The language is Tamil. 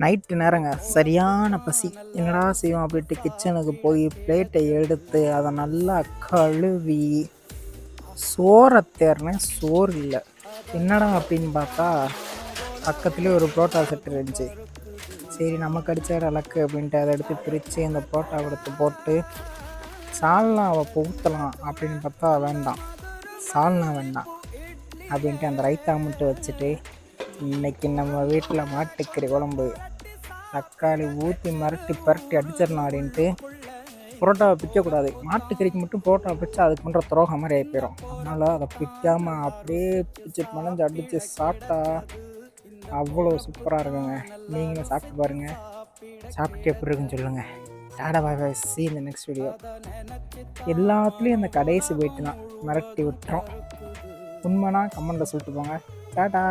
நைட்டு நேரங்க சரியான பசி. என்னடா செய்வோம் அப்படின்ட்டு கிச்சனுக்கு போய் பிளேட்டை எடுத்து அதை நல்லா கழுவி சோறை தேர்னேன். சோறு இல்லை. என்னடா அப்படின்னு பார்த்தா பக்கத்துலேயே ஒரு புரோட்டா செட் இருந்துச்சு. சரி நமக்கு அடிச்ச லக்கு அப்படின்ட்டு அதை எடுத்து பிரித்து அந்த புரோட்டா எடுத்து போட்டு சால்னாவை ஊற்றலாம் அப்படின்னு பார்த்தா வேண்டாம், சால்னா வேண்டாம் அப்படின்ட்டு அந்த ரைத்தா மட்டும் வச்சுட்டு இன்னைக்கு நம்ம வீட்டில் மாட்டுக்கறி குழம்பு தக்காளி ஊற்றி பரட்டி அடிச்சிடலாம் அப்படின்ட்டு புரோட்டாவை பிக்கக்கூடாது. மாட்டுக்கறிக்கு மட்டும் புரோட்டா பிச்சா அதுக்கு பண்ணுற துரோகம் மாதிரி ஆகி போயிடும். அதனால் அதை பிக்காமல் அப்படியே பிச்சு மணஞ்சு அடித்து சாப்பிட்டா அவ்வளோ சூப்பராக இருக்குங்க. நீங்களும் சாப்பிட்டு பாருங்கள். சாப்பிட்டு எப்படி இருக்குன்னு சொல்லுங்கள். டாடா பாய் பாய், see in the next video. எல்லாத்துலேயும் அந்த கடைசி போயிட்டு தான் மிரட்டி விட்டுறோம். உண்மைனா கமெண்ட்டில் சொல்லிட்டு போங்க. டாடா.